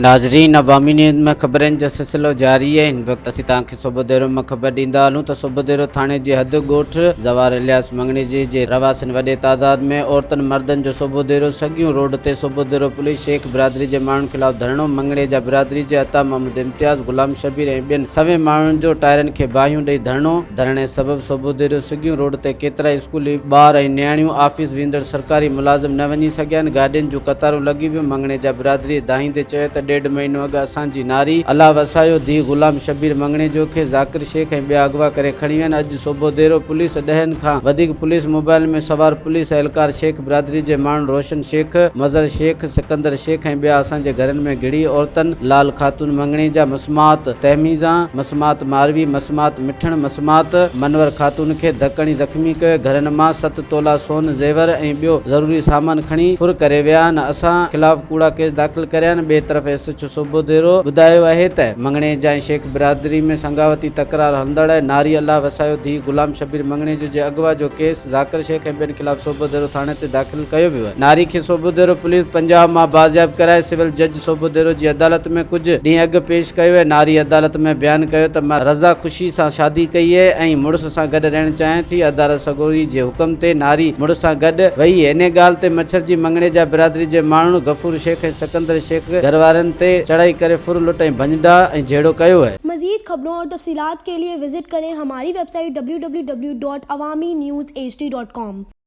नाज़रीन, अवामी न्यूज़ में खबरन जो सिलसिलो जारी है। इन वक्त असीं तव्हांखे सोभودेरो में खबर ॾींदा हलूं त सोभودेरो थाणे जे हद ॻोठ ज़नवार इलियास मङणेजे जे रह्वासिन वॾे तादाद में औरतन मर्दन जो सोभودेरो सगियूं रोड ते सोभودेरो पुलिस शेख बिरादरी जे माण्हुनि खिलाफ़ धरणो। मङणेजा बिरादरी जे अता मोहम्मद इम्तियाज़, गुलाम शबीर ऐं ॿियनि सवे माण्हुनि जो टायरनि खे बाहियूं ॾेई धरणे सबबि सोभودेरो सगियूं रोड ते केतिरा स्कूली ॿार ऐं नियाणियूं ऑफिस वेंदड़ सरकारी मुलाज़िम न वञी सघिया आहिनि। गाॾियुनि जूं कतारूं लॻी वियूं। मङणेजा बिरादरी दाहींदे चयो त 1.5 महीनो अॻु असांजी नारी अल्लाह वसायो धी गुलाम शबीर मङणेजो खे ज़ाकिर शेख ऐं ॿिया अगवा करे खणी विया। अॼु सोभودेरो पुलिस 10 खां वधीक पुलिस मोबाइल में सवार पुलिस एहलकार शेख बिरादरी जे माण्हू रोशन शेख, मज़र शेख, सिकंदर शेख ऐं ॿिया असांजे घरनि में घिड़ी औरतन लाल खातून मङणेजा, मसमात तहमीज़ा, मसमात मारवी, मसमात मिठण, मसमात मनवर खातून खे धकणी ज़ख़्मी कयो। घरनि मां 7 तोला सोन, ज़ेवर ऐं ॿियो ज़रूरी सामान खणी फुर करे विया आहिनि। असां खिलाफ़ कूड़ा केस दाख़िल करिया आहिनि। ॿिए तरफ़ एसएचओ सोभودेरो ॿुधायो आहे त मङणेजा ऐं शेख बिरादरी में संगावती तकरार हलंदड़ आहे। नारी अल्लाह वसायो धी गुलाम शबीर मङणेजो जे अगवा जो केस ज़ाकिर शेख ऐं ॿियनि खिलाफ़ सोभودेरो थाणे ते दाख़िल कयो वियो आहे। नारी खे सोभودेरो पुलिस पंजाब मां बाज़ियाब कराए सिविल जज सोभودेरो जी अदालत में कुझु ॾींहं अॻु पेश कयो आहे। नारी अदालत में बयानु कयो त मां रज़ा ख़ुशी सां शादी कई आहे ऐं मुड़ुस सां गॾु रहणु चाहियां थी। अदालत सगोरी जे हुकम ते नारी मुड़ुस सां गॾु वई। इन ॻाल्हि ते मच्छर जी मङणेजा बिरादरी जे माण्हू गफूर शेख ऐं सिकंदर शेख घरवारनि ते चढ़ाई करे फुर लुट ऐं भंजदा ऐं झेड़ो कयो है। मजीद खबरों और तफसीलात के लिए विजिट करें हमारी वेबसाइट www.awamiNewsHD.com।